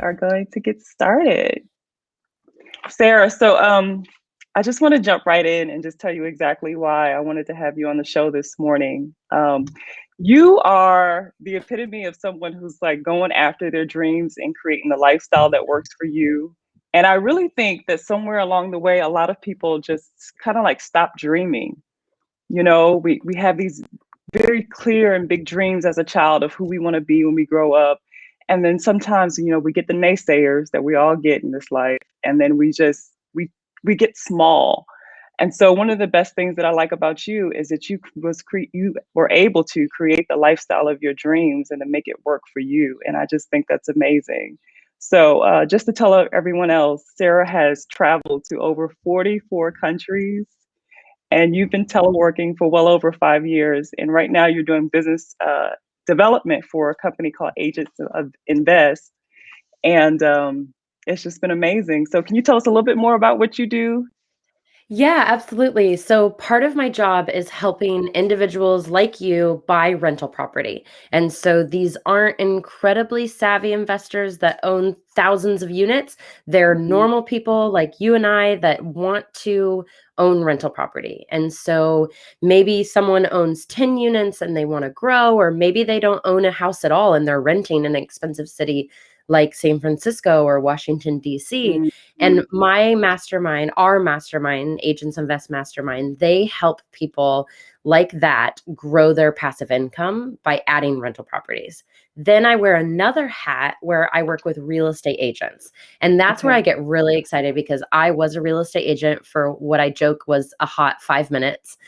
are going to get started. Sarah, I just want to jump right in and just tell you exactly why I wanted to have you on the show this morning. You are the epitome of someone who's like going after their dreams and creating the lifestyle that works for you. And I really think that somewhere along the way, a lot of people just kind of like stop dreaming. We have these very clear and big dreams as a child of who we want to be when we grow up. And then sometimes, we get the naysayers that we all get in this life. And then we get small. And so one of the best things that I like about you is that you were able to create the lifestyle of your dreams and to make it work for you. And I just think that's amazing. So just to tell everyone else, Sarah has traveled to over 44 countries, and you've been teleworking for well over 5 years. And right now you're doing business development for a company called Agents of Invest. And it's just been amazing. So can you tell us a little bit more about what you do? Yeah, absolutely. So part of my job is helping individuals like you buy rental property. And so these aren't incredibly savvy investors that own thousands of units. They're Mhm. normal people like you and I that want to own rental property. And so maybe someone owns 10 units and they want to grow, or maybe they don't own a house at all and they're renting in an expensive city like San Francisco or Washington, D.C. Mhm. And my mastermind, our mastermind, Agents Invest Mastermind, they help people like that grow their passive income by adding rental properties. Then I wear another hat where I work with real estate agents. And that's where Okay. I get really excited because I was a real estate agent for what I joke was a hot 5 minutes.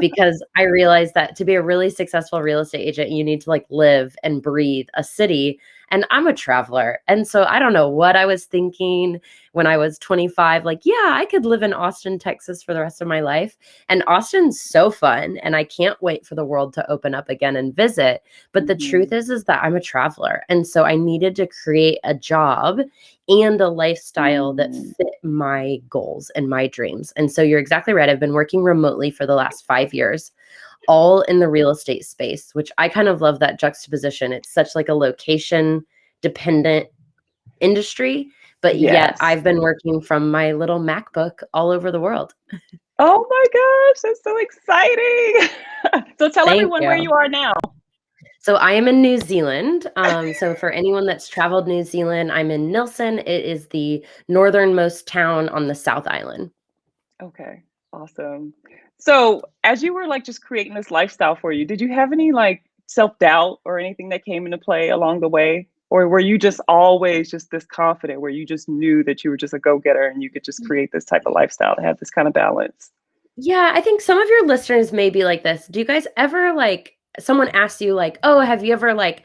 Because I realized that to be a really successful real estate agent, you need to like live and breathe a city. And I'm a traveler. And so I don't know what I was thinking when I was 25, like, yeah, I could live in Austin, Texas for the rest of my life. And Austin's so fun. And I can't wait for the world to open up again and visit. But the truth Mhm. is that I'm a traveler. And so I needed to create a job and a lifestyle that Mm. fit my goals and my dreams. And so you're exactly right. I've been working remotely for the last 5 years, all in the real estate space, which I kind of love that juxtaposition. It's such like a location dependent industry, but yet Yes. I've been working from my little MacBook all over the world. Oh my gosh, that's so exciting. So tell Thank everyone where you. you are now. So I am in New Zealand. So for anyone that's traveled New Zealand, I'm in Nilson. It is the northernmost town on the South Island. Okay, awesome. So as you were like just creating this lifestyle for you, did you have any like self-doubt or anything that came into play along the way? Or were you just always just this confident where you just knew that you were just a go-getter and you could just create this type of lifestyle to have this kind of balance? Yeah, I think some of your listeners may be like this. Do you guys ever like someone asks you like, "Oh, have you ever like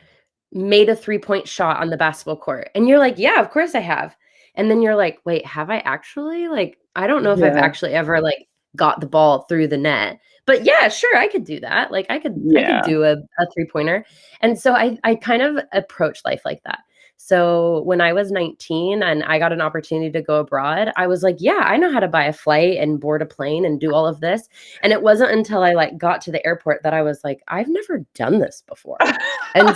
made a three-point shot on the basketball court?" And you're like, "Yeah, of course I have." And then you're like, "Wait, have I actually? Like, I don't know if I've Yeah, actually ever like got the ball through the net." But yeah, sure, I could do that. Like I could yeah. do a three-pointer. And so I kind of approach life like that. So when I was 19 and I got an opportunity to go abroad, I was like, yeah, I know how to buy a flight and board a plane and do all of this. And it wasn't until I like got to the airport that I was like, I've never done this before. And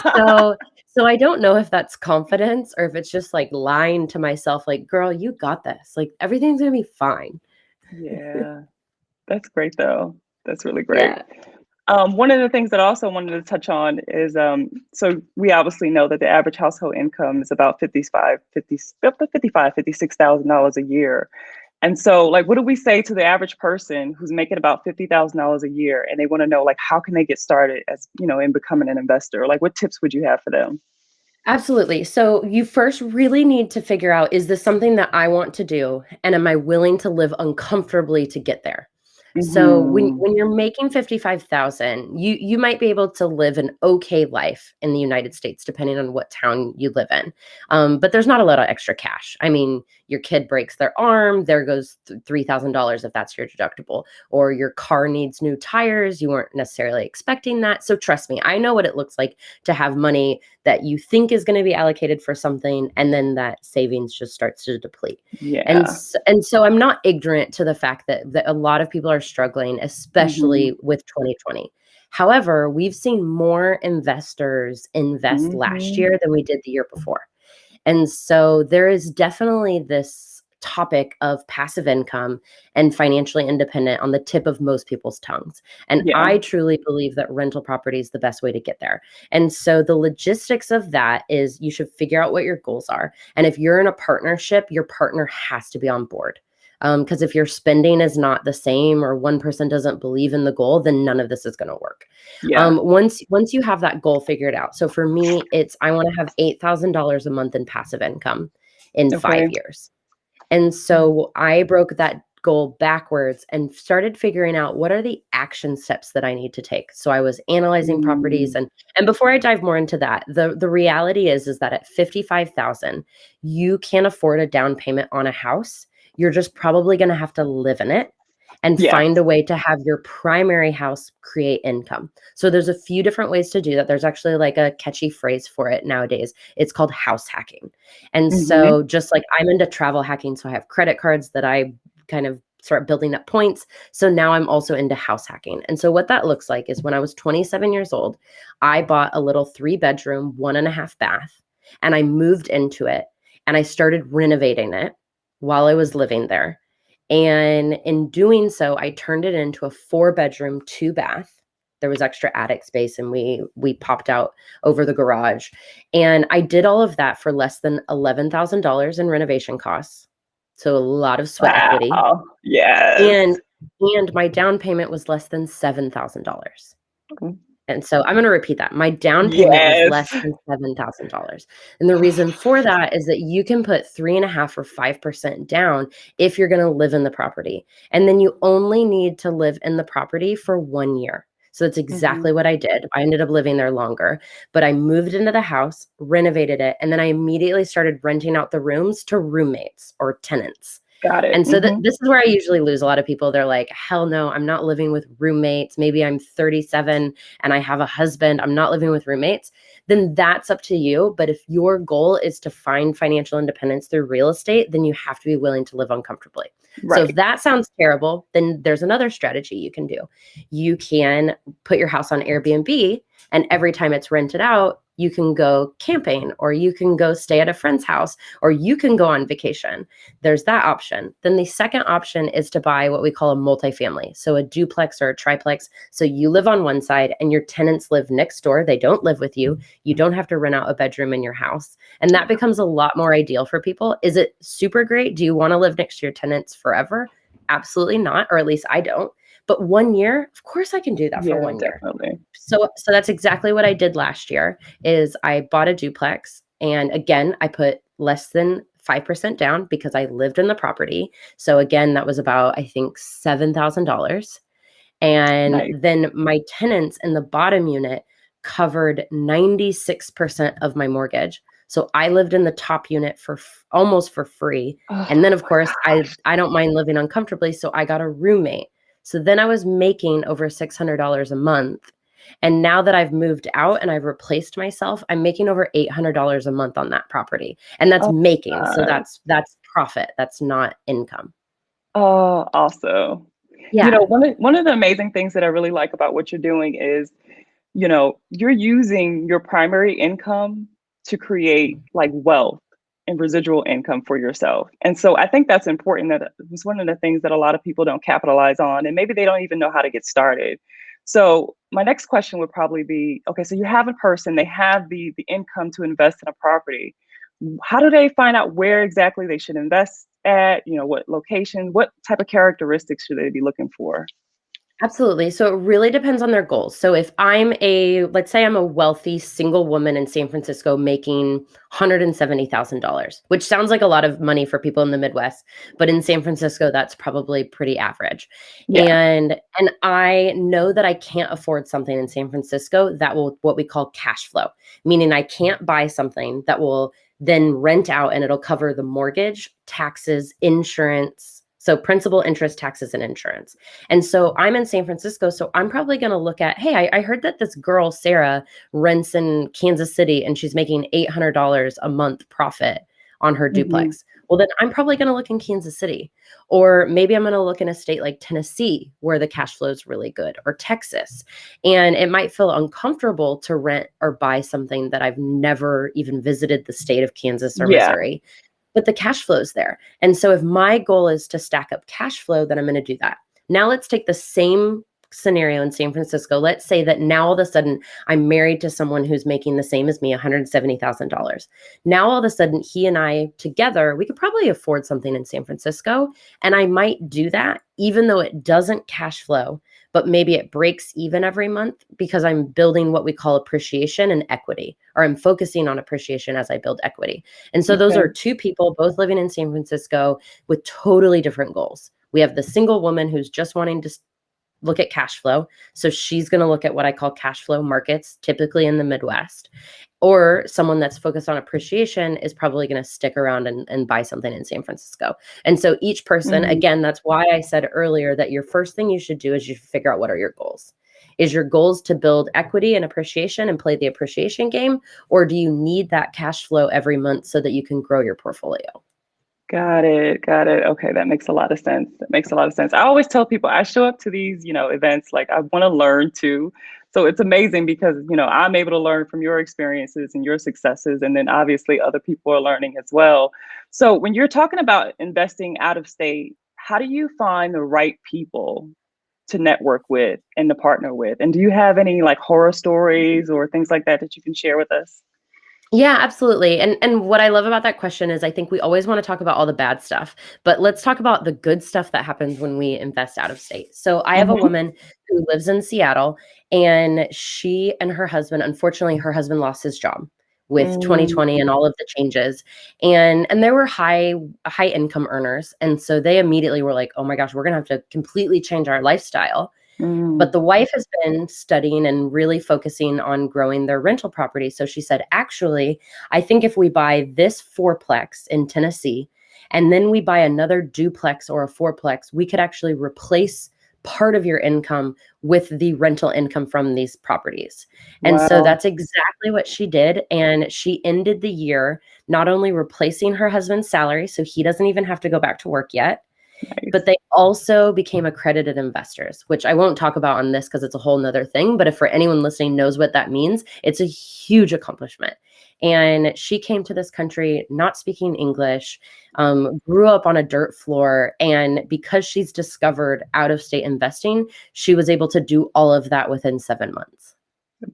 so I don't know if that's confidence or if it's just like lying to myself like, girl, you got this. Like everything's going to be fine. Yeah, that's great though. That's really great. Yeah. One of the things that I also wanted to touch on is so we obviously know that the average household income is about 56,000 dollars a year. And so like what do we say to the average person who's making about $50,000 a year and they want to know like how can they get started as, in becoming an investor? Like what tips would you have for them? Absolutely. So you first really need to figure out, is this something that I want to do? And am I willing to live uncomfortably to get there? So Hmm. when you're making 55,000, you might be able to live an okay life in the United States, depending on what town you live in. But there's not a lot of extra cash. I mean, your kid breaks their arm, there goes $3,000 if that's your deductible, or your car needs new tires. You weren't necessarily expecting that. So trust me, I know what it looks like to have money that you think is going to be allocated for something, and then that savings just starts to deplete. Yeah. And so I'm not ignorant to the fact that a lot of people are struggling, Hmm. especially with 2020. However, we've seen more investors invest last Hmm. year than we did the year before. And so there is definitely this topic of passive income and financially independent on the tip of most people's tongues. And Yeah. I truly believe that rental property is the best way to get there. And so the logistics of that is you should figure out what your goals are. And if you're in a partnership, your partner has to be on board. Because if your spending is not the same or one person doesn't believe in the goal, then none of this is going to work. Yeah. Once you have that goal figured out. So for me, it's I want to have $8,000 a month in passive income in Okay. 5 years. And so I broke that goal backwards and started figuring out what are the action steps that I need to take. So I was analyzing properties, and before I dive more into that, the reality is that at 55,000, you can't afford a down payment on a house. You're just probably going to have to live in it and Yeah. find a way to have your primary house create income. So there's a few different ways to do that. There's actually like a catchy phrase for it nowadays. It's called house hacking. And so just like I'm into travel hacking, so I have credit cards that I kind of start building up points. So now I'm also into house hacking. And so what that looks like is when I was 27 years old, I bought a little 3-bedroom, 1.5 bath, and I moved into it and I started renovating it while I was living there. And in doing so, I turned it into a 4-bedroom, 2-bath. There was extra attic space, and we popped out over the garage. And I did all of that for less than $11,000 in renovation costs. So a lot of sweat equity. Wow. Yes. And my down payment was less than $7,000. And so I'm going to repeat that. My down payment was less than $7,000. And the reason for that is that you can put 3.5 or 5% down if you're going to live in the property. And then you only need to live in the property for 1 year. So that's exactly what I did. I ended up living there longer, but I moved into the house, renovated it, and then I immediately started renting out the rooms to roommates or tenants. Got it. And so this is where I usually lose a lot of people. They're like, hell no, I'm not living with roommates. Maybe I'm 37 and I have a husband. I'm not living with roommates. Then that's up to you. But if your goal is to find financial independence through real estate, then you have to be willing to live uncomfortably. Right. So if that sounds terrible, then there's another strategy you can do. You can put your house on Airbnb, and every time it's rented out, you can go camping, or you can go stay at a friend's house, or you can go on vacation. There's that option. Then the second option is to buy what we call a multifamily. So a duplex or a triplex. So you live on one side and your tenants live next door. They don't live with you. You don't have to rent out a bedroom in your house. And that becomes a lot more ideal for people. Is it super great? Do you want to live next to your tenants forever? Absolutely not, or at least I don't. But 1 year, of course I can do that for 1 year. Definitely. So that's exactly what I did last year is I bought a duplex. And again, I put less than 5% down because I lived in the property. So again, that was about, I think, $7,000. And then my tenants in the bottom unit covered 96% of my mortgage. So I lived in the top unit for almost for free. And then of course, I don't mind living uncomfortably. So I got a roommate. So then I was making over $600 a month. And now that I've moved out and I've replaced myself, I'm making over $800 a month on that property. And that's making. God. So that's profit. That's not income. Oh, also. Yeah. You know, one of the amazing things that I really like about what you're doing is, you know, you're using your primary income to create like wealth and residual income for yourself. And so I think that's important. That was one of the things that a lot of people don't capitalize on, and maybe they don't even know how to get started. So my next question would probably be, okay, so you have a person, they have the income to invest in a property. How do they find out where exactly they should invest at? You know, what location, what type of characteristics should they be looking for? Absolutely. So it really depends on their goals. So if let's say I'm a wealthy single woman in San Francisco making $170,000, which sounds like a lot of money for people in the Midwest, but in San Francisco, that's probably pretty average. Yeah. And I know that I can't afford something in San Francisco that will, what we call cash flow, meaning I can't buy something that will then rent out and it'll cover the mortgage, taxes, insurance. So principal, interest, taxes, and insurance. And so I'm in San Francisco, so I'm probably going to look at, hey, I heard that this girl, Sarah, rents in Kansas City and she's making $800 a month profit on her Mm-hmm. duplex. Well, then I'm probably going to look in Kansas City, or maybe I'm going to look in a state like Tennessee where the cash flow is really good, or Texas. And it might feel uncomfortable to rent or buy something that I've never even visited the state of Kansas or Yeah. Missouri, but the cash flow is there. And so if my goal is to stack up cash flow, then I'm going to do that. Now let's take the same scenario in San Francisco. Let's say that now all of a sudden I'm married to someone who's making the same as me, $170,000. Now all of a sudden he and I together, we could probably afford something in San Francisco. And I might do that even though it doesn't cash flow, but maybe it breaks even every month because I'm building what we call appreciation and equity, or I'm focusing on appreciation as I build equity. And so those Okay. are two people both living in San Francisco with totally different goals. We have the single woman who's just wanting to look at cash flow. So she's going to look at what I call cash flow markets, typically in the Midwest. Or someone that's focused on appreciation is probably going to stick around and buy something in San Francisco. And so each person, Mm-hmm. again, that's why I said earlier that your first thing you should do is you should figure out what are your goals. Is your goals to build equity and appreciation and play the appreciation game? Or do you need that cash flow every month so that you can grow your portfolio? Got it. Got it. Okay, that makes a lot of sense. That makes a lot of sense. I always tell people I show up to these, events like I want to learn too. So it's amazing because, I'm able to learn from your experiences and your successes, and then obviously other people are learning as well. So when you're talking about investing out of state, how do you find the right people to network with and to partner with? And do you have any like horror stories or things like that that you can share with us? Yeah, absolutely. And what I love about that question is I think we always want to talk about all the bad stuff, but let's talk about the good stuff that happens when we invest out of state. So I have a Hmm. woman who lives in Seattle, and she and her husband, unfortunately, her husband lost his job with Mm, 2020 and all of the changes. And they were high income earners. And so they immediately were like, "Oh my gosh, we're going to have to completely change our lifestyle." But mm, the wife has been studying and really focusing on growing their rental property. So she said, actually, I think if we buy this fourplex in Tennessee and then we buy another duplex or a fourplex, we could actually replace part of your income with the rental income from these properties. And so wow. that's exactly what she did. And she ended the year not only replacing her husband's salary, so he doesn't even have to go back to work yet, but Nice. they also became accredited investors, which I won't talk about on this because it's a whole nother thing. But if for anyone listening knows what that means, it's a huge accomplishment. And she came to this country not speaking English, grew up on a dirt floor. And because she's discovered out of state investing, she was able to do all of that within 7 months.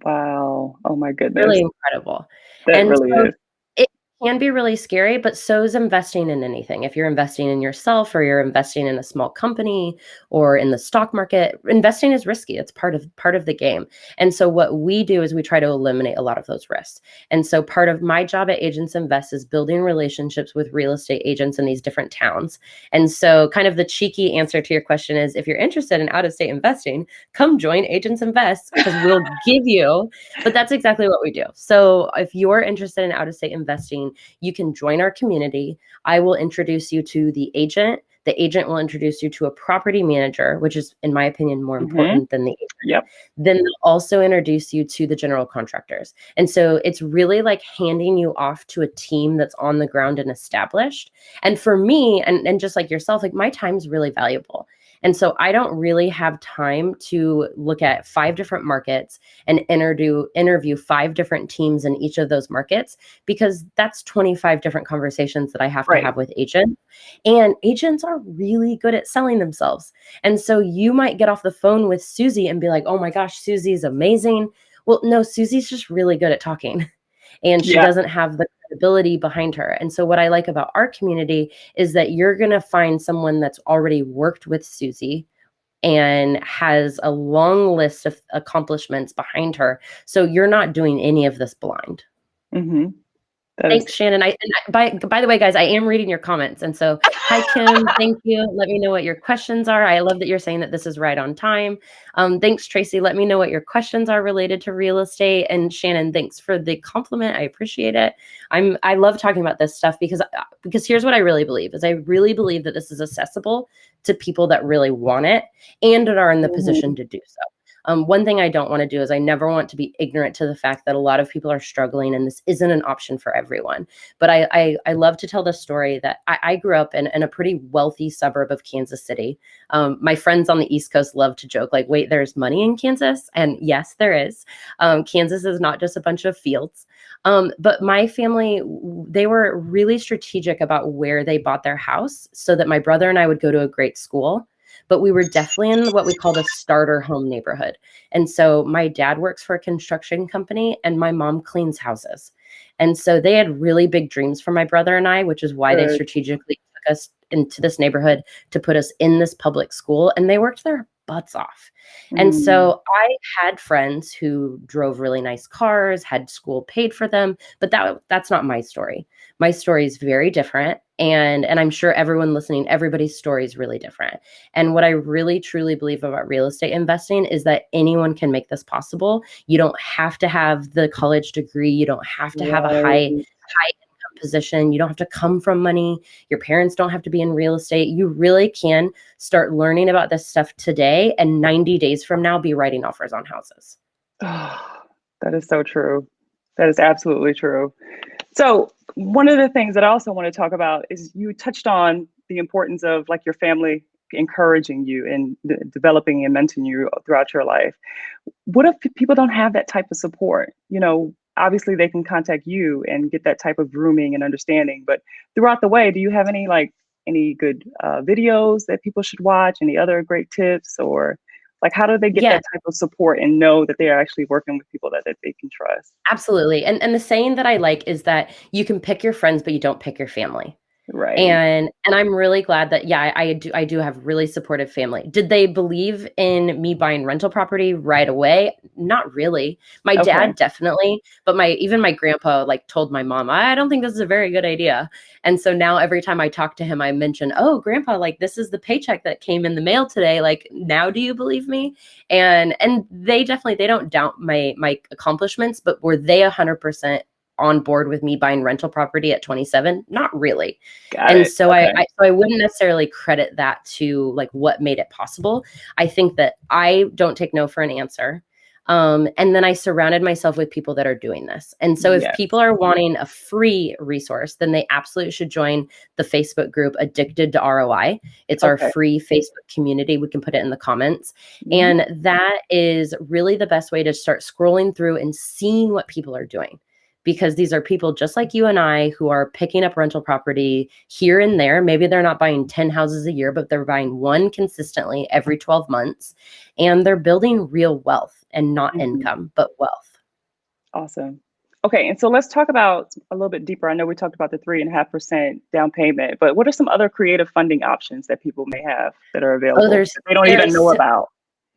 Wow. Oh my Really goodness. incredible. That And really so is. it can be really scary, but so is investing in anything. If you're investing in yourself or you're investing in a small company or in the stock market, investing is risky. It's part of the game. And so what we do is we try to eliminate a lot of those risks. And so part of my job at Agents Invest is building relationships with real estate agents in these different towns. And so kind of the cheeky answer to your question is if you're interested in out of state investing, come join Agents Invest because we'll give you, but that's exactly what we do. So if you're interested in out of state investing, you can join our community. I will introduce you to the agent. The agent will introduce you to a property manager, which is, in my opinion, more Hmm. important than the agent. Yep. Then they'll also introduce you to the general contractors. And so it's really like handing you off to a team that's on the ground and established. And for me, and just like yourself, like my time is really valuable. And so I don't really have time to look at 5 different markets and interview 5 different teams in each of those markets, because that's 25 different conversations that I have to Right. have with agents. And agents are really good at selling themselves. And so you might get off the phone with Susie and be like, oh my gosh, Susie's amazing. Well, no, Susie's just really good at talking and she Yeah. doesn't have the credibility behind her. And so what I like about our community is that you're going to find someone that's already worked with Susie and has a long list of accomplishments behind her. So you're not doing any of this blind. Hmm. That is. Thanks, Shannon. By the way, guys, I am reading your comments. And so, hi, Kim. Thank you. Let me know what your questions are. I love that you're saying that this is right on time. Thanks, Tracy. Let me know what your questions are related to real estate. And Shannon, thanks for the compliment. I appreciate it. I love talking about this stuff because here's what I really believe is I really believe that this is accessible to people that really want it and that are in the Mhm. position to do so. One thing I don't want to do is I never want to be ignorant to the fact that a lot of people are struggling and this isn't an option for everyone. But I love to tell the story that I grew up in a pretty wealthy suburb of Kansas City. My friends on the East Coast love to joke like, wait, there's money in Kansas? And yes, there is. Kansas is not just a bunch of fields. But my family, they were really strategic about where they bought their house so that my brother and I would go to a great school. But we were definitely in what we called a starter home neighborhood. And so my dad works for a construction company and my mom cleans houses. And so they had really big dreams for my brother and I, which is why they strategically took us into this neighborhood to put us in this public school. And they worked their butts off. And so I had friends who drove really nice cars, had school paid for them, but that's not my story. My story is very different. And I'm sure everyone listening, everybody's story is really different. And what I really, truly believe about real estate investing is that anyone can make this possible. You don't have to have the college degree. You don't have to have a high income position. You don't have to come from money. Your parents don't have to be in real estate. You really can start learning about this stuff today and 90 days from now be writing offers on houses. Oh, that is so true. That is absolutely true. So one of the things that I also want to talk about is you touched on the importance of like your family encouraging you and developing and mentoring you throughout your life. What if people don't have that type of support? You know, obviously they can contact you and get that type of grooming and understanding, but throughout the way, do you have any good videos that people should watch? Any other great tips, or like how do they get that type of support and know that they are actually working with people that they can trust? Absolutely. And the saying that I like is that you can pick your friends, but you don't pick your family. Right. And I'm really glad that, I do have really supportive family. Did they believe in me buying rental property right away? Not really. My dad definitely, but even my grandpa like told my mom, I don't think this is a very good idea. And so now every time I talk to him, I mention, oh, grandpa, like this is the paycheck that came in the mail today. Like, now do you believe me? And they don't doubt my accomplishments, but were they 100% on board with me buying rental property at 27? Not really. So I wouldn't necessarily credit that to like what made it possible. I think that I don't take no for an answer. And then I surrounded myself with people that are doing this. And so if people are wanting a free resource, then they absolutely should join the Facebook group Addicted to ROI. It's our free Facebook community. We can put it in the comments. And that is really the best way to start scrolling through and seeing what people are doing. Because these are people just like you and I who are picking up rental property here and there. Maybe they're not buying 10 houses a year, but they're buying one consistently every 12 months. And they're building real wealth and not income, but wealth. Awesome. Okay. And so let's talk about a little bit deeper. I know we talked about the 3.5% down payment, but what are some other creative funding options that people may have that are available that they don't even know about?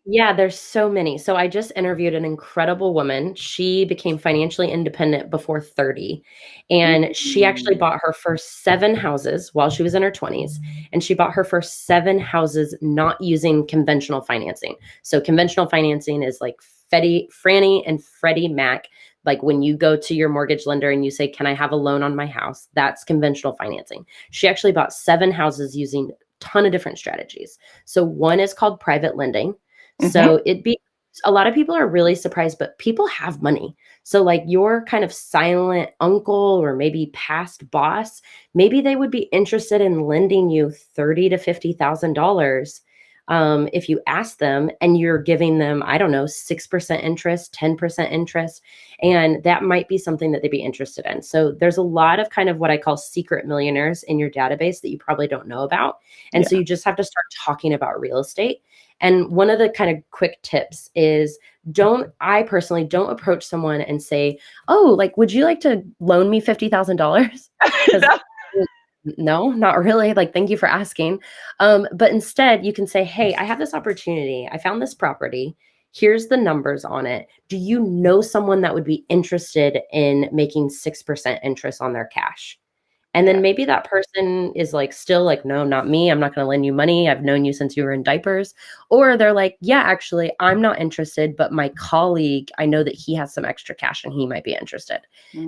Yeah, there's so many. So I just interviewed an incredible woman. She became financially independent before 30. And she actually bought her first 7 houses while she was in her 20s. And she bought her first 7 houses not using conventional financing. So conventional financing is like Fannie and Freddie Mac. Like when you go to your mortgage lender and you say, can I have a loan on my house? That's conventional financing. She actually bought 7 houses using a ton of different strategies. So one is called private lending. So a lot of people are really surprised, but people have money. So like your kind of silent uncle or maybe past boss, maybe they would be interested in lending you $30,000 to $50,000 if you ask them, and you're giving them, I don't know, 6% interest, 10% interest. And that might be something that they'd be interested in. So there's a lot of kind of what I call secret millionaires in your database that you probably don't know about. And so you just have to start talking about real estate. And one of the kind of quick tips is I personally don't approach someone and say, oh, like, would you like to loan me $50,000? No, not really. Like, thank you for asking. But instead you can say, hey, I have this opportunity. I found this property. Here's the numbers on it. Do you know someone that would be interested in making 6% interest on their cash? And then maybe that person is like, still like, no, not me. I'm not going to lend you money. I've known you since you were in diapers. Or they're like, yeah, actually, I'm not interested, but my colleague, I know that he has some extra cash and he might be interested.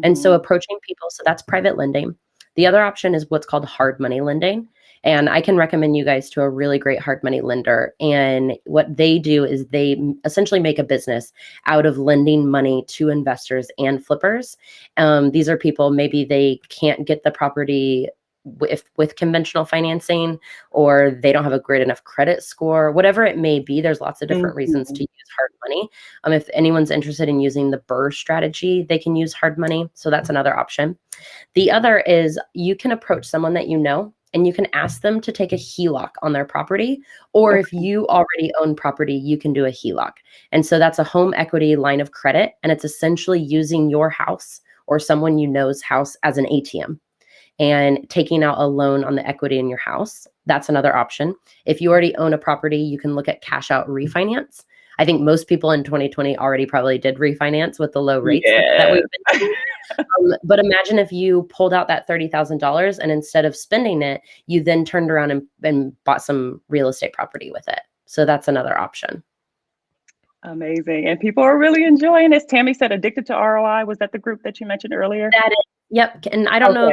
And so approaching people, so that's private lending. The other option is what's called hard money lending. And I can recommend you guys to a really great hard money lender. And what they do is they essentially make a business out of lending money to investors and flippers. These are people, maybe they can't get the property with conventional financing, or they don't have a great enough credit score, whatever it may be. There's lots of different reasons to use hard money. If anyone's interested in using the BRRRR strategy, they can use hard money. So that's another option. The other is you can approach someone that you know, and you can ask them to take a HELOC on their property, or if you already own property, you can do a HELOC. And so that's a home equity line of credit, and it's essentially using your house or someone you know's house as an ATM and taking out a loan on the equity in your house. That's another option. If you already own a property, you can look at cash out refinance. I think most people in 2020 already probably did refinance with the low rates that we've been seeing. But imagine if you pulled out that $30,000 and instead of spending it, you then turned around and bought some real estate property with it. So that's another option. Amazing. And people are really enjoying this. Tammy said Addicted to ROI. Was that the group that you mentioned earlier? That is. Yep. And I don't know,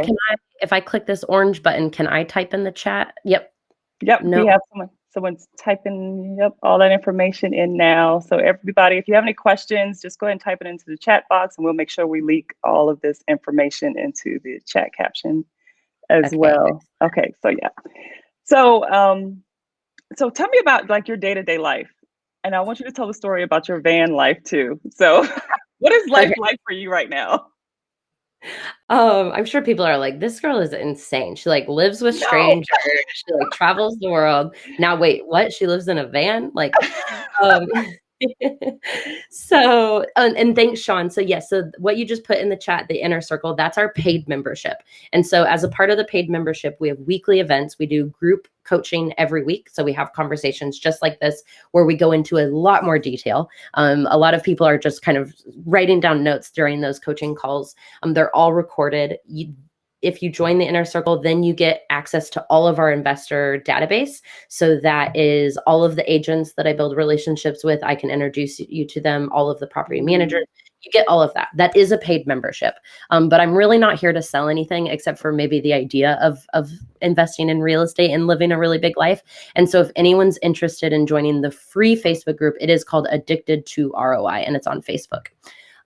if I click this orange button, can I type in the chat? Yep. No. We have someone's typing all that information in now. So everybody, if you have any questions, just go ahead and type it into the chat box, and we'll make sure we leak all of this information into the chat caption as well. Okay. So yeah. So so tell me about like your day-to-day life. And I want you to tell the story about your van life too. So what is life like for you right now? I'm sure people are like, this girl is insane. She like lives with strangers. She like travels the world. Now, wait, what? She lives in a van? Like, so, and thanks, Sean. So yes, so what you just put in the chat, the inner circle, that's our paid membership. And so as a part of the paid membership, we have weekly events. We do group coaching every week. So we have conversations just like this, where we go into a lot more detail. A lot of people are just kind of writing down notes during those coaching calls. They're all recorded. If you join the inner circle, then you get access to all of our investor database. So that is all of the agents that I build relationships with. I can introduce you to them, all of the property managers. You get all of that. That is a paid membership. But I'm really not here to sell anything except for maybe the idea of investing in real estate and living a really big life. And so if anyone's interested in joining the free Facebook group, it is called Addicted to ROI, and it's on Facebook.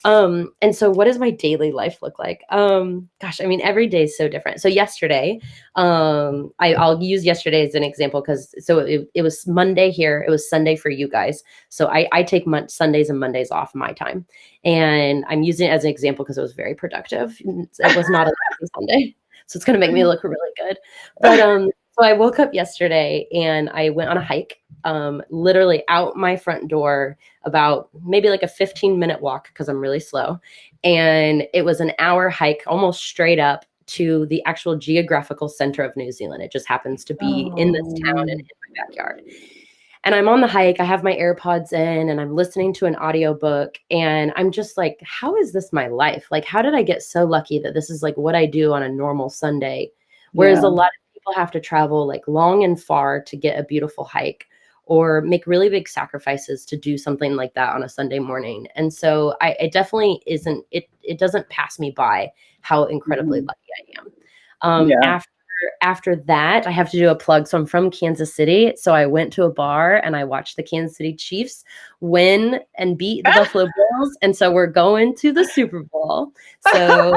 And so what does my daily life look like? Gosh, I mean, every day is so different. So yesterday, I'll use yesterday as an example because it was Monday here. It was Sunday for you guys. So I take Sundays and Mondays off my time, and I'm using it as an example because it was very productive. It was not a Sunday, so it's going to make me look really good. But, so I woke up yesterday and I went on a hike, literally out my front door, about maybe like a 15-minute walk because I'm really slow. And it was an hour hike, almost straight up to the actual geographical center of New Zealand. It just happens to be in this town and in my backyard. And I'm on the hike. I have my AirPods in and I'm listening to an audiobook. And I'm just like, how is this my life? Like, how did I get so lucky that this is like what I do on a normal Sunday? Whereas a lot of people have to travel like long and far to get a beautiful hike, or make really big sacrifices to do something like that on a Sunday morning. And so it definitely isn't, it doesn't pass me by how incredibly lucky I am. After that, I have to do a plug. So I'm from Kansas City. So I went to a bar and I watched the Kansas City Chiefs win and beat the Buffalo Bills. And so we're going to the Super Bowl. So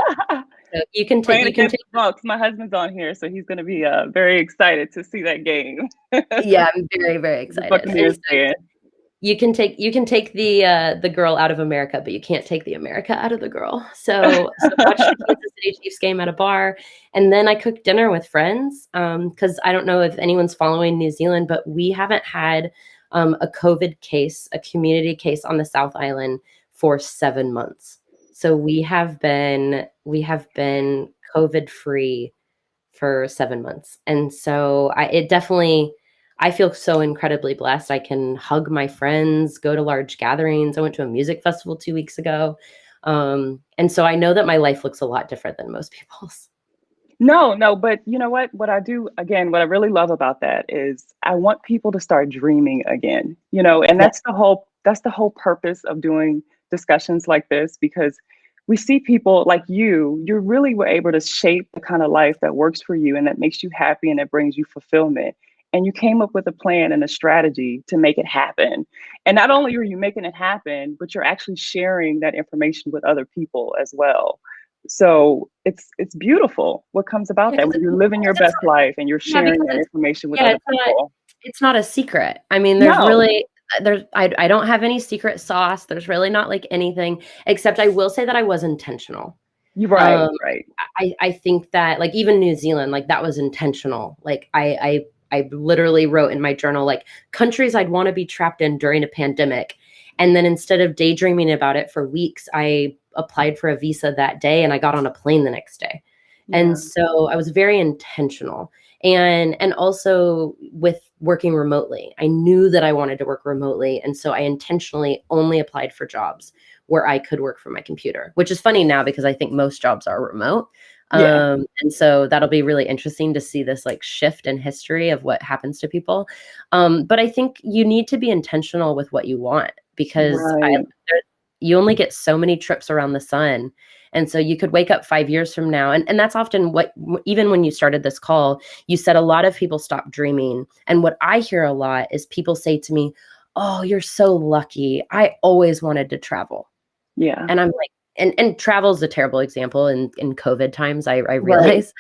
you can take Bucks. My husband's on here, so he's going to be very excited to see that game. Yeah, I'm very, very excited. You can take the girl out of America, but you can't take the America out of the girl. So watch the Kansas City Chiefs game at a bar, and then I cooked dinner with friends because I don't know if anyone's following New Zealand, but we haven't had a COVID case, a community case on the South Island for 7 months. So we have been COVID free for 7 months. And so I feel so incredibly blessed. I can hug my friends, go to large gatherings. I went to a music festival 2 weeks ago. And so I know that my life looks a lot different than most people's. No, but you know what? What I really love about that is I want people to start dreaming again, and that's the whole purpose of doing discussions like this, because we see people like you really were able to shape the kind of life that works for you and that makes you happy and that brings you fulfillment. And you came up with a plan and a strategy to make it happen. And not only are you making it happen, but you're actually sharing that information with other people as well. So it's beautiful what comes about Yeah, that when you're living your best life and you're yeah, sharing because that information with yeah, other people. it's not a secret. I mean, No, I don't have any secret sauce. There's really not like anything, except I will say that I was intentional. you're right, Um, right. I think that like even New Zealand, like that was intentional. Like I literally wrote in my journal like countries I'd want to be trapped in during a pandemic. And then instead of daydreaming about it for weeks, I applied for a visa that day and I got on a plane the next day. Yeah, And so I was very intentional. And also with working remotely, I knew that I wanted to work remotely. And so I intentionally only applied for jobs where I could work from my computer, which is funny now because I think most jobs are remote. yeah, And so that'll be really interesting to see this like shift in history of what happens to people. But I think you need to be intentional with what you want because right. you only get so many trips around the sun. And so you could wake up 5 years from now. And that's often what, even when you started this call, you said a lot of people stop dreaming. And what I hear a lot is people say to me, "Oh, you're so lucky. I always wanted to travel." Yeah, And I'm like, and travel is a terrible example in COVID times, I right. realize.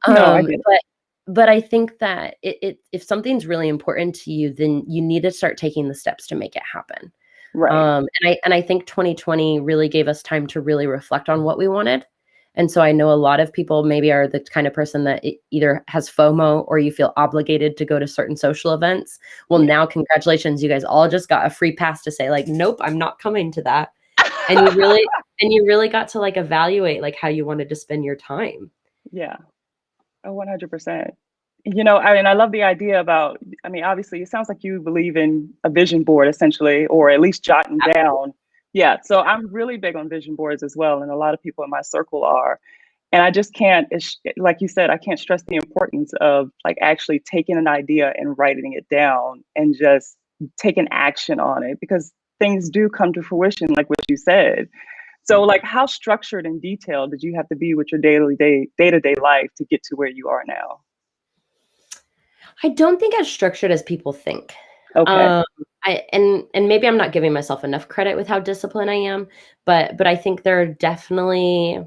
No, I get it. But I think that if something's really important to you, then you need to start taking the steps to make it happen. Right. And I think 2020 really gave us time to really reflect on what we wanted. And so I know a lot of people maybe are the kind of person that either has FOMO or you feel obligated to go to certain social events. Well, Yeah. now congratulations, you guys all just got a free pass to say like, nope, I'm not coming to that. And you really got to like evaluate like how you wanted to spend your time. Yeah. Oh, 100%. I love the idea about, I mean, obviously, it sounds like you believe in a vision board essentially, or at least jotting Absolutely. down. Yeah. So I'm really big on vision boards as well. And a lot of people in my circle are. And I just can't, like you said, I can't stress the importance of like actually taking an idea and writing it down and just taking action on it because things do come to fruition, like what you said. So, like, how structured and detailed did you have to be with your day-to-day life to get to where you are now? I don't think as structured as people think. Okay. Um, and maybe I'm not giving myself enough credit with how disciplined I am, but I think there are definitely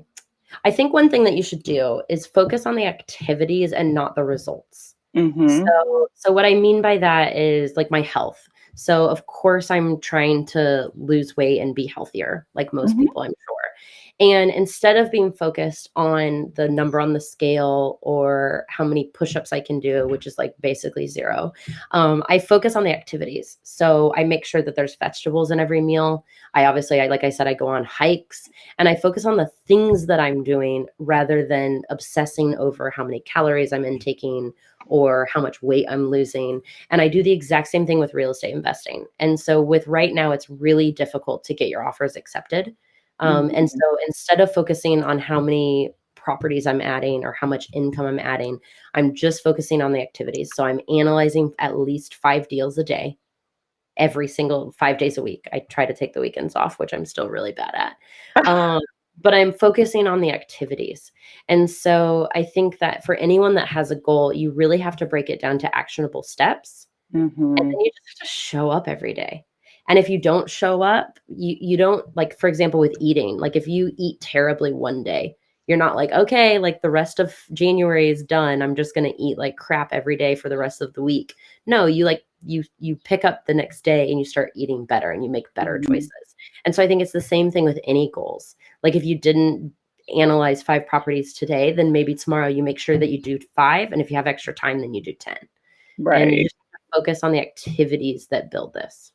I think one thing that you should do is focus on the activities and not the results. Mm-hmm. So what I mean by that is like my health. So of course I'm trying to lose weight and be healthier, like most Mm-hmm. people, I'm sure. And instead of being focused on the number on the scale or how many push-ups I can do, which is like basically zero, I focus on the activities. So I make sure that there's vegetables in every meal. Like I said, I go on hikes and I focus on the things that I'm doing rather than obsessing over how many calories I'm intaking or how much weight I'm losing. And I do the exact same thing with real estate investing. And so with right now, it's really difficult to get your offers accepted. And Mm-hmm. so instead of focusing on how many properties I'm adding or how much income I'm adding, I'm just focusing on the activities. So I'm analyzing at least 5 deals a day, every single 5 days a week. I try to take the weekends off, which I'm still really bad at. Um, but I'm focusing on the activities. And so I think that for anyone that has a goal, you really have to break it down to actionable steps. And Mm-hmm. then you just have to show up every day. And if you don't show up, you don't like, for example, with eating, like if you eat terribly one day, you're not like, okay, like the rest of January is done. I'm just going to eat like crap every day for the rest of the week. No, you pick up the next day and you start eating better and you make better Mm-hmm. choices. And so I think it's the same thing with any goals. Like if you didn't analyze 5 properties today, then maybe tomorrow you make sure that you do 5. And if you have extra time, then you do 10. And you Right. just focus on the activities that build this.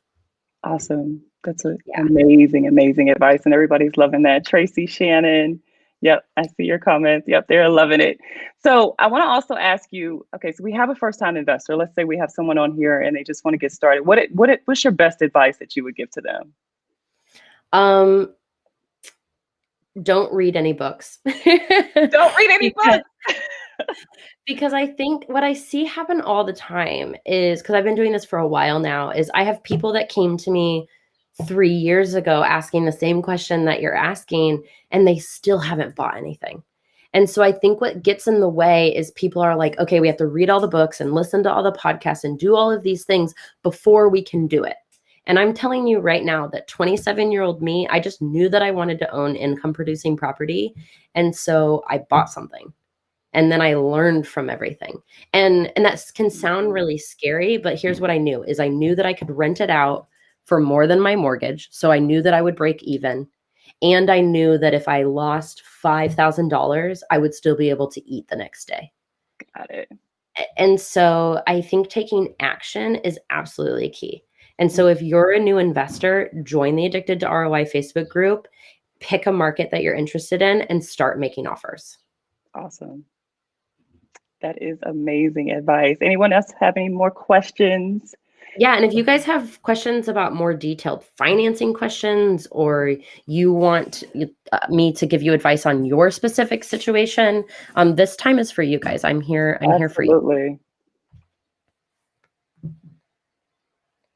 Awesome. That's Yeah. amazing, amazing advice. And everybody's loving that. Tracy, Shannon. Yep, I see your comments. Yep, they're loving it. So I want to also ask you, okay, so we have a first-time investor. Let's say we have someone on here and they just want to get started. What's your best advice that you would give to them? Um, don't read any books. Don't read any because books. because I think what I see happen all the time is because I've been doing this for a while now, is I have people that came to me 3 years ago asking the same question that you're asking, and they still haven't bought anything. And so I think what gets in the way is people are like, okay, we have to read all the books and listen to all the podcasts and do all of these things before we can do it. And I'm telling you right now that 27-year-old me, I just knew that I wanted to own income producing property. And so I bought something. And then I learned from everything. And that can sound really scary, but here's what I knew is I knew that I could rent it out for more than my mortgage. So I knew that I would break even. And I knew that if I lost $5,000, I would still be able to eat the next day. Got it. And so I think taking action is absolutely key. And so if you're a new investor, join the Addicted to ROI Facebook group, pick a market that you're interested in, and start making offers. Awesome. That is amazing advice. Anyone else have any more questions? Yeah, and if you guys have questions about more detailed financing questions, or you want me to give you advice on your specific situation, this time is for you guys. I'm here for you. Absolutely.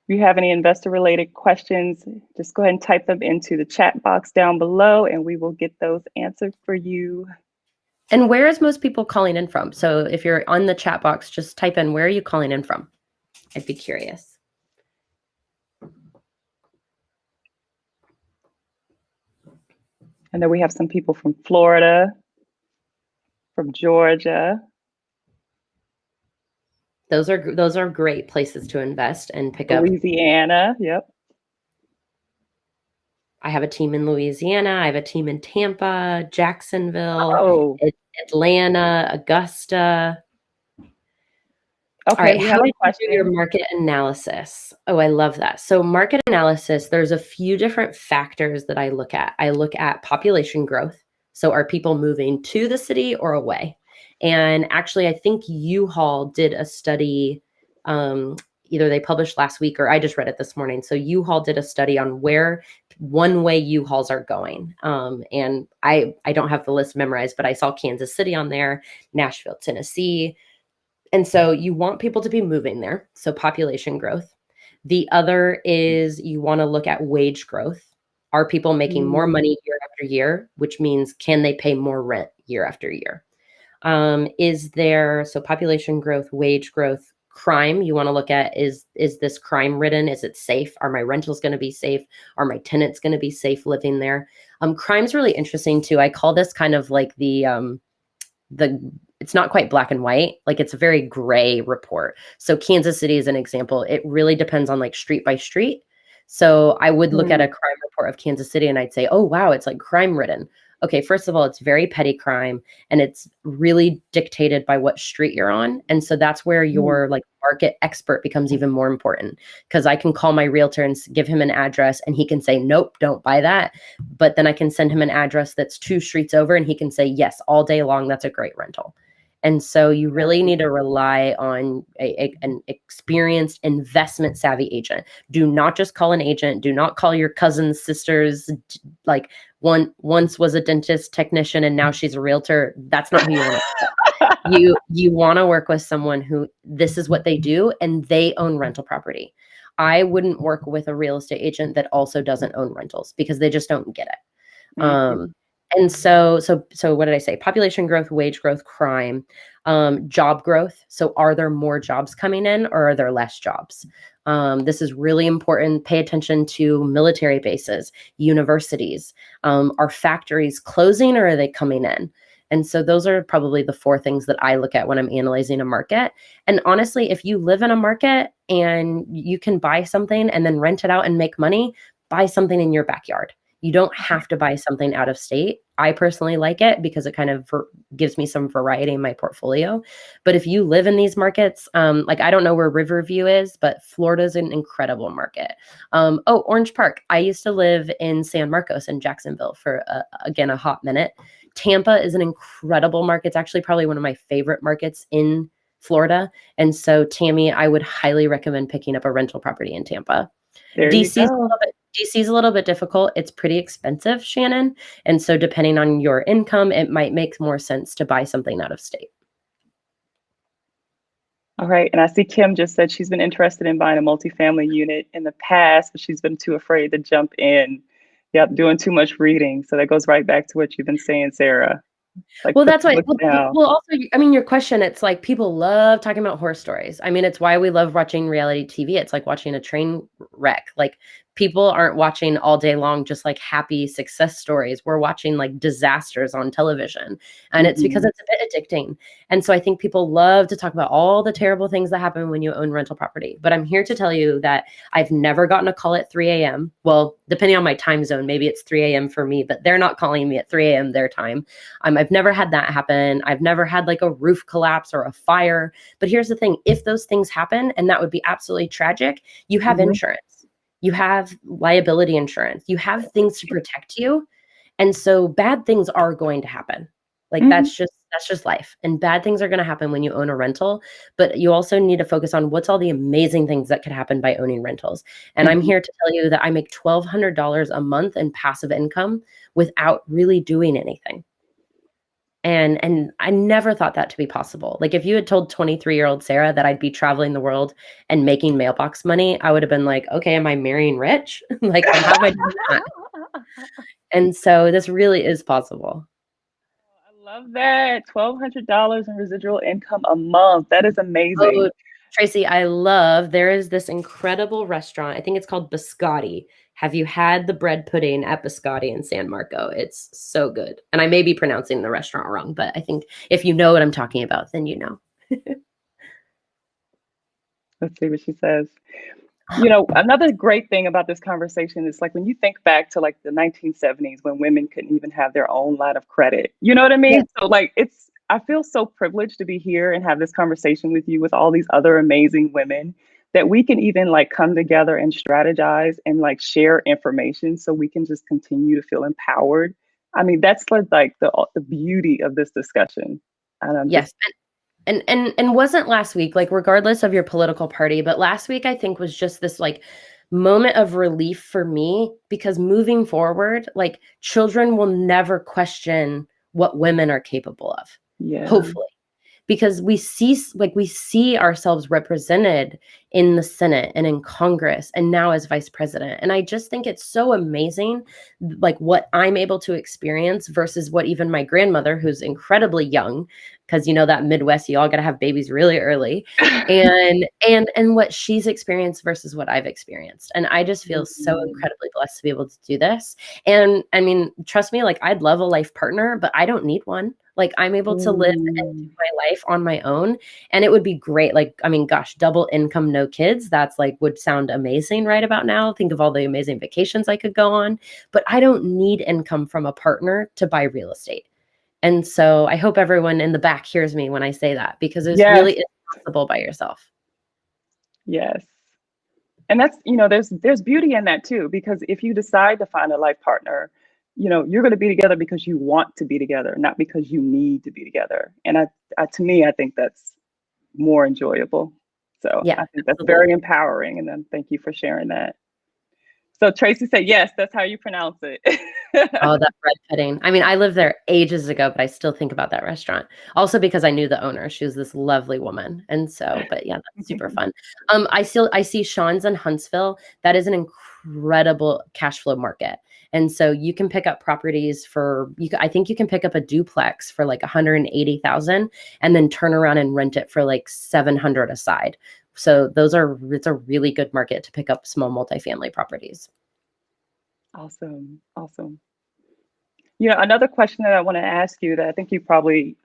If you have any investor related questions, just go ahead and type them into the chat box down below and we will get those answered for you. And where is most people calling in from? So if you're on the chat box, just type in, where are you calling in from? I'd be curious. I know we have some people from Florida, from Georgia. Those are great places to invest and pick up. Louisiana, yep. I have a team in Louisiana. I have a team in Tampa, Jacksonville, Atlanta, Augusta. Okay, all right, how did you do your market analysis? Oh, I love that. So market analysis, there's a few different factors that I look at. I look at population growth. So are people moving to the city or away? And actually, I think U-Haul did a study, either they published last week or I just read it this morning. So U-Haul did a study on where one-way U-Hauls are going. And I don't have the list memorized, but I saw Kansas City on there, Nashville, Tennessee. And so you want people to be moving there. So population growth. The other is you want to look at wage growth. Are people making more money year after year, which means can they pay more rent year after year? So population growth, wage growth, crime, you want to look at, is this crime ridden? Is it safe? Are my rentals going to be safe? Are my tenants going to be safe living there? Crime's really interesting too. I call this kind of like it's not quite black and white. Like it's a very gray report. So Kansas City is an example. It really depends on like street by street. So I would look at a crime report of Kansas City and I'd say, oh, wow, it's like crime ridden. Okay, first of all, it's very petty crime and it's really dictated by what street you're on. And so that's where your like market expert becomes even more important, because I can call my realtor and give him an address and he can say, nope, don't buy that. But then I can send him an address that's 2 streets over and he can say, yes, all day long, that's a great rental. And so you really need to rely on an experienced investment savvy agent. Do not just call an agent. Do not call your cousin's sister's, like once was a dentist technician and now she's a realtor. That's not who you want to you want to work with someone who this is what they do and they own rental property. I wouldn't work with a real estate agent that also doesn't own rentals because they just don't get it. And so what did I say? Population growth, wage growth, crime, job growth. So are there more jobs coming in or are there less jobs? This is really important. Pay attention to military bases, universities. Are factories closing or are they coming in? And so those are probably the 4 things that I look at when I'm analyzing a market. And honestly, if you live in a market and you can buy something and then rent it out and make money, buy something in your backyard. You don't have to buy something out of state. I personally like it because it kind of gives me some variety in my portfolio. But if you live in these markets, like I don't know where Riverview is, but Florida is an incredible market. Orange Park. I used to live in San Marcos in Jacksonville for, again, a hot minute. Tampa is an incredible market. It's actually probably one of my favorite markets in Florida. And so, Tammy, I would highly recommend picking up a rental property in Tampa. DC is a little bit difficult. It's pretty expensive, Shannon. And so depending on your income, it might make more sense to buy something out of state. All right. And I see Kim just said she's been interested in buying a multifamily unit in the past, but she's been too afraid to jump in. Yep, doing too much reading. So that goes right back to what you've been saying, Sarah. Like Well, put that's the why. book down. Well, also, I mean, your question. It's like people love talking about horror stories. I mean, it's why we love watching reality TV. It's like watching a train wreck. Like people aren't watching all day long just like happy success stories. We're watching like disasters on television, and it's because Hmm. it's a bit addicting. And so I think people love to talk about all the terrible things that happen when you own rental property. But I'm here to tell you that I've never gotten a call at 3 a.m. Well, depending on my time zone, maybe it's 3 a.m. for me, but they're not calling me at 3 a.m. their time. I've never had that happen. I've never had like a roof collapse or a fire. But here's the thing, if those things happen, and that would be absolutely tragic, you have Hmm. insurance, you have liability insurance, you have things to protect you. And so bad things are going to happen. Like Hmm. that's just life. And bad things are going to happen when you own a rental, but you also need to focus on what's all the amazing things that could happen by owning rentals. And I'm Hmm. here to tell you that I make $1,200 a month in passive income without really doing anything. And I never thought that to be possible. Like if you had told 23-year-old Sarah that I'd be traveling the world and making mailbox money, I would have been like, okay, am I marrying rich? Like, how am I doing that? And so this really is possible. I love that. $1,200 in residual income a month. That is Oh, amazing. Tracy, there is this incredible restaurant. I think it's called Biscotti. Have you had the bread pudding at Biscotti in San Marco? It's so good. And I may be pronouncing the restaurant wrong, but I think if you know what I'm talking about, then you know. Let's see what she says. You know, another great thing about this conversation is like when you think back to like the 1970s when women couldn't even have their own line of credit. You know what I Yeah. mean? So like I feel so privileged to be here and have this conversation with you with all these other amazing women that we can even like come together and strategize and like share information so we can just continue to feel empowered. I mean, that's like the beauty of this discussion. And I'm just Yes. And wasn't last week, like regardless of your political party, but last week I think was just this like moment of relief for me because moving forward, like children will never question what women are capable of. yeah. Hopefully, because we see ourselves represented in the Senate and in Congress and now as vice president. And I just think it's so amazing like what I'm able to experience versus what even my grandmother, who's incredibly young, because you know that Midwest, you all got to have babies really early, and what she's experienced versus what I've experienced. And I just feel so Mhm. incredibly blessed to be able to do this. And I mean, trust me, like I'd love a life partner, but I don't need one. Like I'm able to live and do Ooh. my life on my own, and it would be great. Like I mean, gosh, double income, no kids, that's like would sound amazing right about now. Think of all the amazing vacations I could go on, but I don't need income from a partner to buy real estate. And so I hope everyone in the back hears me when I say that because it's Yes, really is possible by yourself. yes. And that's, you know, there's beauty in that too, because if you decide to find a life partner, you know, you're going to be together because you want to be together, not because you need to be together. And to me, I think that's more enjoyable. So Yeah, I think that's very absolutely. empowering. And then thank you for sharing that. So Tracy said, yes, that's how you pronounce it. Oh, that bread pudding. I mean, I lived there ages ago, but I still think about that restaurant. Also because I knew the owner. She was this lovely woman. And so, but yeah, that's super fun. I see Sean's in Huntsville. That is an incredible cash flow market. And so you can pick up properties I think you can pick up a duplex for like 180,000 and then turn around and rent it for like 700 aside. So it's a really good market to pick up small multifamily properties. Awesome. Awesome. You know, another question that I want to ask you that I think you probably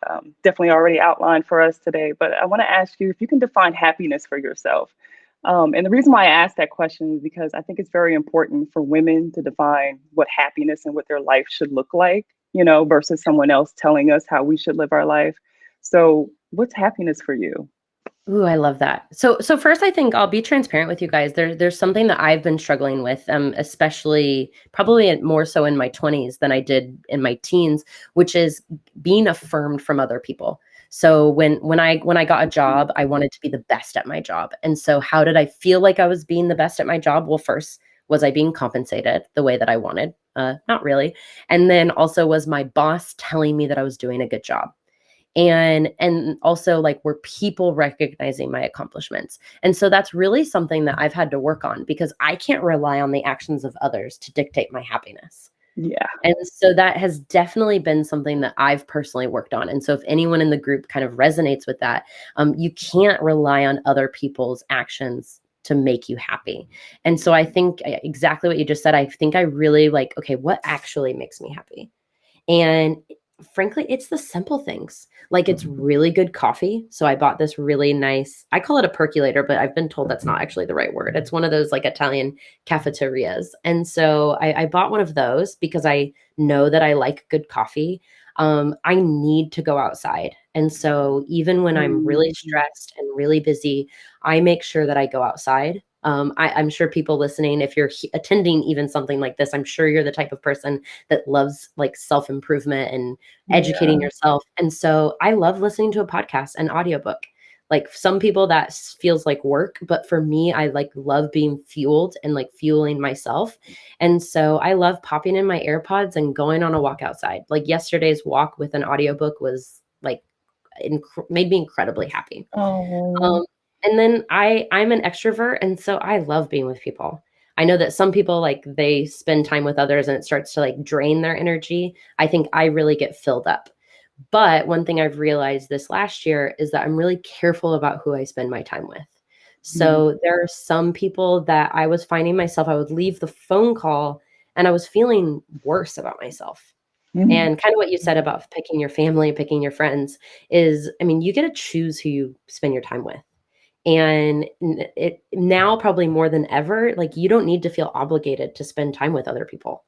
definitely already outlined for us today, but I want to ask you if you can define happiness for yourself. And the reason why I asked that question is because I think it's very important for women to define what happiness and what their life should look like, you know, versus someone else telling us how we should live our life. So, what's happiness for you? Ooh, I love that. So first, I think I'll be transparent with you guys. There's something that I've been struggling with, especially probably more so in my 20s than I did in my teens, which is being affirmed from other people. So when I got a job, I wanted to be the best at my job. And so how did I feel like I was being the best at my job? Well, first, was I being compensated the way that I wanted? Not really. And then also was my boss telling me that I was doing a good job. and also like were people recognizing my accomplishments. And so that's really something that I've had to work on, because I can't rely on the actions of others to dictate my happiness. Yeah. And so that has definitely been something that I've personally worked on. And so if anyone in the group kind of resonates with that, you can't rely on other people's actions to make you happy. And so I think exactly what you just said. I think I really like, okay, what actually makes me happy? And frankly, it's the simple things. Like, it's really good coffee. So I bought this really nice, I call it a percolator, but I've been told that's not actually the right word. It's one of those like Italian cafeterias. And so I bought one of those because I know that I like good coffee. I need to go outside. And so even when I'm really stressed and really busy, I make sure that I go outside. I'm sure people listening, if you're attending even something like this, I'm sure you're the type of person that loves like self-improvement and educating yourself. And so I love listening to a podcast, an audiobook. Like, some people that feels like work, but for me, I like love being fueled and like fueling myself. And so I love popping in my AirPods and going on a walk outside. Like, yesterday's walk with an audiobook was like made me incredibly happy. Oh. And then I'm an extrovert, and so I love being with people. I know that some people, like, they spend time with others and it starts to like drain their energy. I think I really get filled up. But one thing I've realized this last year is that I'm really careful about who I spend my time with. So there are some people that I was finding myself, I would leave the phone call and I was feeling worse about myself. And kind of what you said about picking your family, picking your friends is, I mean, you get to choose who you spend your time with. And it now, probably more than ever, like, you don't need to feel obligated to spend time with other people.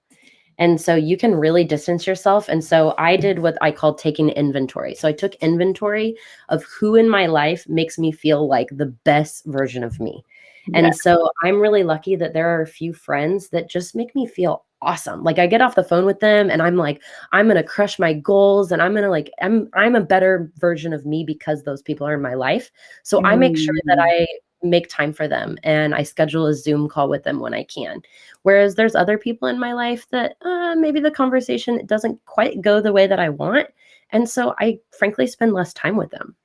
And so you can really distance yourself. And so I did what I called taking inventory. So I took inventory of who in my life makes me feel like the best version of me. And so I'm really lucky that there are a few friends that just make me feel awesome. Like, I get off the phone with them and I'm like, I'm going to crush my goals, and I'm going to like, I'm a better version of me because those people are in my life. So I make sure that I make time for them and I schedule a Zoom call with them when I can. Whereas there's other people in my life that maybe the conversation doesn't quite go the way that I want. And so I frankly spend less time with them.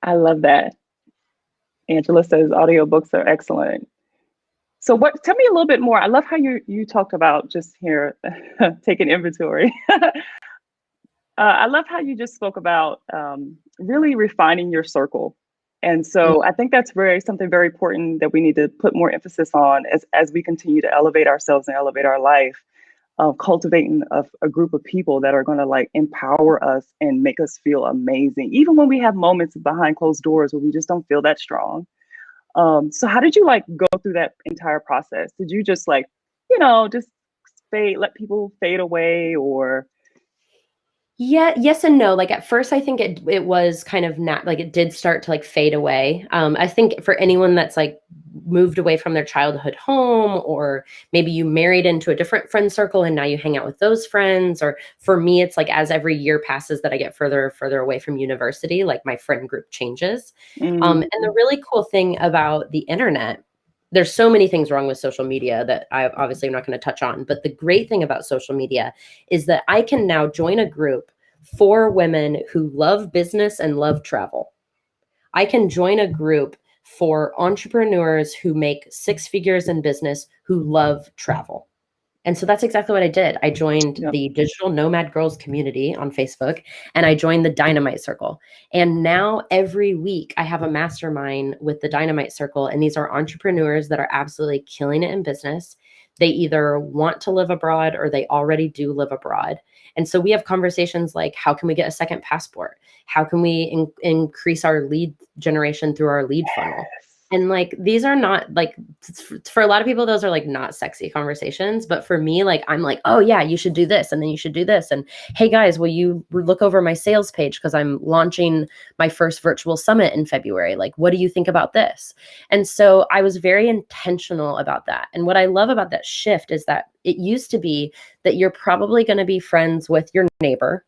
I love that. Angela says audiobooks are excellent. So tell me a little bit more. I love how you talked about just here taking inventory. I love how you just spoke about really refining your circle. And so I think that's something very important that we need to put more emphasis on as we continue to elevate ourselves and elevate our life, cultivating a group of people that are going to like empower us and make us feel amazing, even when we have moments behind closed doors where we just don't feel that strong. So how did you like go through that entire process? Did you just like, just let people fade away, or? Yeah, yes and no. Like, at first, I think it was kind of not like, it did start to like fade away. I think for anyone that's like moved away from their childhood home, or maybe you married into a different friend circle and now you hang out with those friends, or for me, it's like as every year passes that I get further and further away from university, like my friend group changes. And the really cool thing about the internet, there's so many things wrong with social media that I obviously am not going to touch on. But the great thing about social media is that I can now join a group for women who love business and love travel. I can join a group for entrepreneurs who make six figures in business who love travel. And so that's exactly what I did. I joined the Digital Nomad Girls community on Facebook, and I joined the Dynamite Circle. And now every week I have a mastermind with the Dynamite Circle. And these are entrepreneurs that are absolutely killing it in business. They either want to live abroad or they already do live abroad. And so we have conversations like, how can we get a second passport? How can we increase our lead generation through our lead funnel? And like, these are not like, for a lot of people, those are like not sexy conversations. But for me, like, I'm like, oh yeah, you should do this. And then you should do this. And hey guys, will you look over my sales page? Because I'm launching my first virtual summit in February. Like, what do you think about this? And so I was very intentional about that. And what I love about that shift is that it used to be that you're probably going to be friends with your neighbor.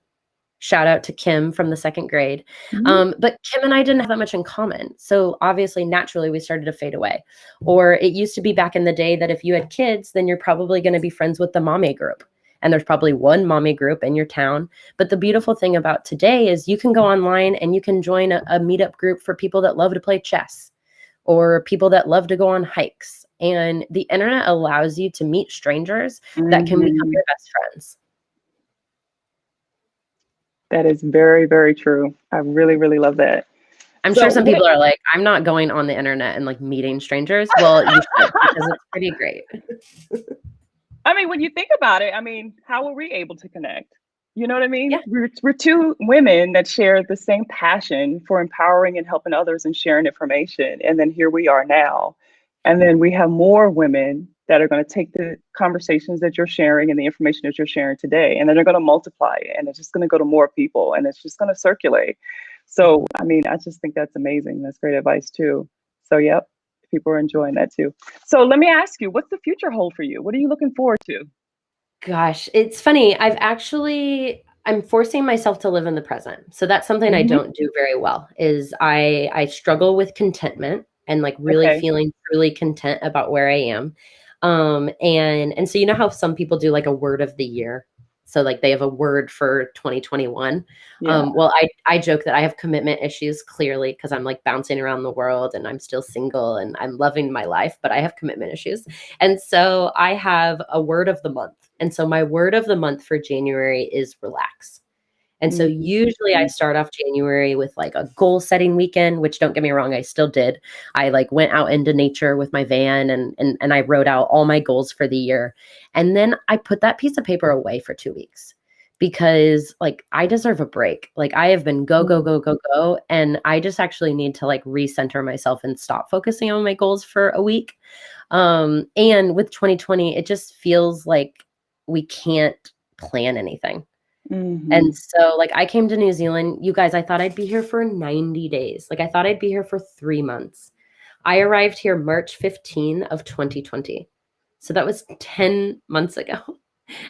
Shout out to Kim from the second grade. But Kim and I didn't have that much in common. So obviously, naturally, we started to fade away. Or it used to be back in the day that if you had kids, then you're probably going to be friends with the mommy group. and there's probably one mommy group in your town. But the beautiful thing about today is you can go online and you can join a meetup group for people that love to play chess or people that love to go on hikes. And the internet allows you to meet strangers that can become your best friends. That is very, very true. I really, really love that. I'm sure some people are like, I'm not going on the internet and like meeting strangers. Well, you should, because it's pretty great. I mean, when you think about it, I mean, how were we able to connect? You know what I mean? Yeah. We're two women that share the same passion for empowering and helping others and sharing information. And then here we are now. And then we have more women that are going to take the conversations that you're sharing and the information that you're sharing today, and then they're going to multiply it, and it's just going to go to more people, and it's just going to circulate. So, I mean, I just think that's amazing. That's great advice too. So, yep, people are enjoying that too. So let me ask you, what's the future hold for you? What are you looking forward to? Gosh, it's funny. I'm forcing myself to live in the present. So that's something I don't do very well, is I struggle with contentment and like really feeling truly content about where I am. And so you know how some people do like a word of the year. So like they have a word for 2021. Yeah. Well, I joke that I have commitment issues clearly because I'm like bouncing around the world and I'm still single and I'm loving my life, but I have commitment issues. And so I have a word of the month. And so my word of the month for January is relax. And so usually I start off January with like a goal setting weekend, which don't get me wrong, I still did. I like went out into nature with my van and I wrote out all my goals for the year. And then I put that piece of paper away for 2 weeks because like I deserve a break. Like I have been go, go, go, go, go. And I just actually need to like recenter myself and stop focusing on my goals for a week. And with 2020, it just feels like we can't plan anything. And so like I came to New Zealand, you guys, I thought I'd be here for 90 days. Like I thought I'd be here for 3 months. I arrived here March 15 of 2020. So that was 10 months ago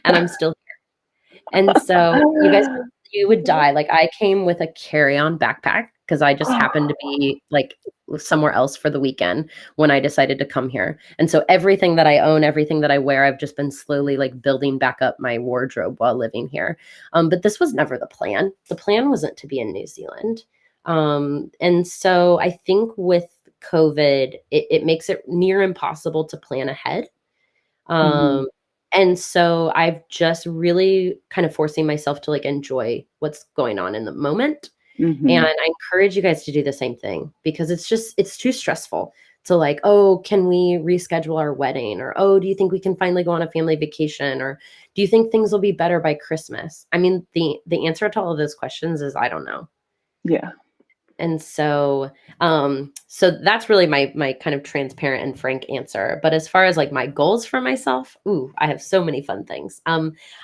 and I'm still here. And so you guys, you would die. Like I came with a carry-on backpack because I just happened to be like somewhere else for the weekend when I decided to come here. And so everything that I own, everything that I wear, I've just been slowly like building back up my wardrobe while living here. But this was never the plan. The plan wasn't to be in New Zealand. And so I think with COVID, it makes it near impossible to plan ahead. And so I've just really kind of forcing myself to like enjoy what's going on in the moment. And I encourage you guys to do the same thing because it's too stressful to like, oh, can we reschedule our wedding? Or, oh, do you think we can finally go on a family vacation? Or do you think things will be better by Christmas? I mean, the answer to all of those questions is, I don't know. Yeah. And so that's really my kind of transparent and frank answer. But as far as like my goals for myself, I have so many fun things.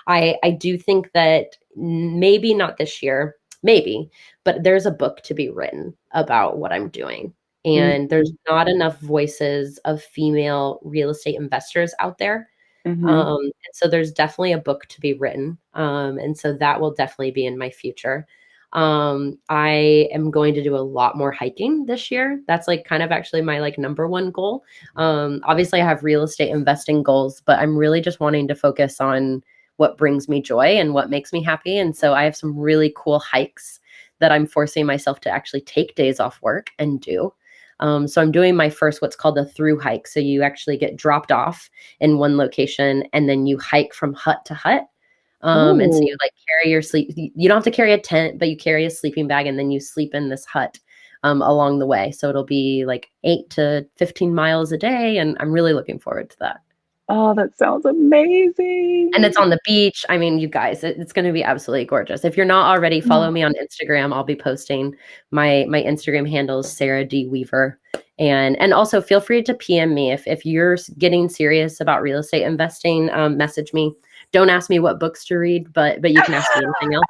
I do think that maybe not this year, maybe, but there's a book to be written about what I'm doing. And there's not enough voices of female real estate investors out there. And so there's definitely a book to be written. And so that will definitely be in my future. I am going to do a lot more hiking this year. That's like kind of actually my like number one goal. Obviously I have real estate investing goals, but I'm really just wanting to focus on what brings me joy and what makes me happy. And so I have some really cool hikes that I'm forcing myself to actually take days off work and do. So I'm doing my first, what's called a through hike. So you actually get dropped off in one location and then you hike from hut to hut. And so you like carry your sleep. You don't have to carry a tent, but you carry a sleeping bag and then you sleep in this hut along the way. So it'll be like 8 to 15 miles a day. And I'm really looking forward to that. Oh, that sounds amazing. And it's on the beach. I mean, you guys, it's going to be absolutely gorgeous. If you're not already, follow me on Instagram. I'll be posting my Instagram handle is Sarah D. Weaver. And also feel free to PM me if you're getting serious about real estate investing, message me. Don't ask me what books to read, but you can ask me anything else.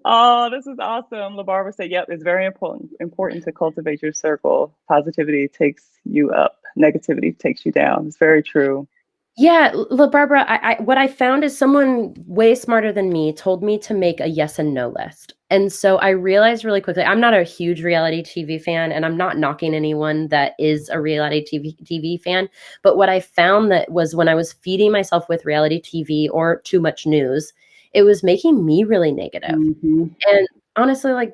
Oh, this is awesome. LaBarbara said, yep, it's very important to cultivate your circle. Positivity takes you up. Negativity takes you down. It's very true. Yeah, Barbara, what I found is someone way smarter than me told me to make a yes and no list. And so I realized really quickly, I'm not a huge reality TV fan, and I'm not knocking anyone that is a reality TV fan. But what I found that was when I was feeding myself with reality TV or too much news, it was making me really negative. Mm-hmm. And honestly, like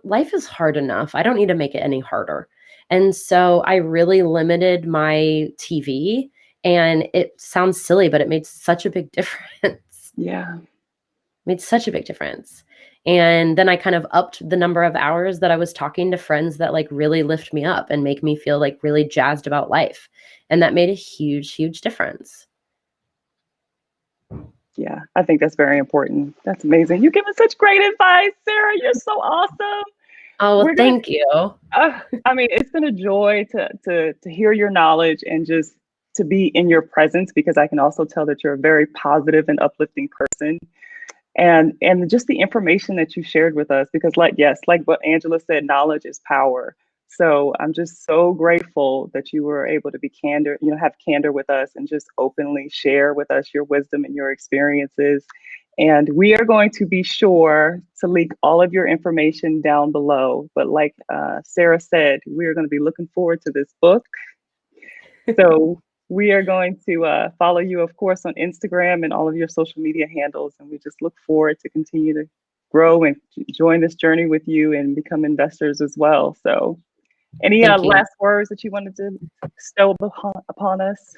life is hard enough. I don't need to make it any harder. And so I really limited my TV, and it sounds silly, but it made such a big difference. Yeah. Made such a big difference. And then I kind of upped the number of hours that I was talking to friends that like really lift me up and make me feel like really jazzed about life. And that made a huge, huge difference. Yeah, I think that's very important. That's amazing. You're giving such great advice, Sarah. You're so awesome. Oh, well, We're gonna. thank you. I mean, it's been a joy to hear your knowledge and just to be in your presence because I can also tell that you're a very positive and uplifting person. And just the information that you shared with us because like what Angela said, knowledge is power. So I'm just so grateful that you were able to be candor, have candor with us and just openly share with us your wisdom and your experiences. And we are going to be sure to link all of your information down below. But like Sarah said, we are going to be looking forward to this book. So we are going to follow you, of course, on Instagram and all of your social media handles. And we just look forward to continue to grow and join this journey with you and become investors as well. So any Thank you. last words that you wanted to bestow upon us?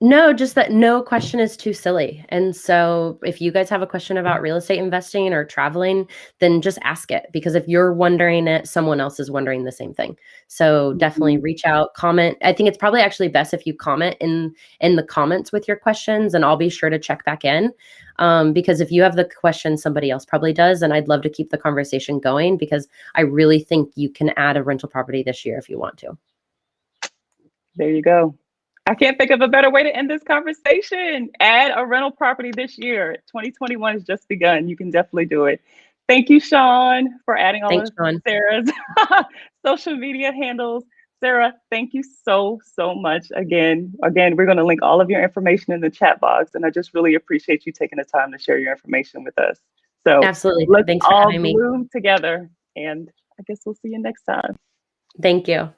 No, just that no question is too silly. And so if you guys have a question about real estate investing or traveling, then just ask it because if you're wondering it, someone else is wondering the same thing. So definitely Mhm. reach out, comment. I think it's probably actually best if you comment in the comments with your questions, and I'll be sure to check back in. Because if you have the question, somebody else probably does. And I'd love to keep the conversation going because I really think you can add a rental property this year if you want to. There you go. I can't think of a better way to end this conversation. Add a rental property this year. 2021 has just begun. You can definitely do it. Thank you, Sean, for adding all Thanks, of Sean. Sarah's social media handles. Sarah, thank you so, so much. Again, we're going to link all of your information in the chat box. And I just really appreciate you taking the time to share your information with us. So Absolutely. let's Thanks for all having me. bloom together. And I guess we'll see you next time. Thank you.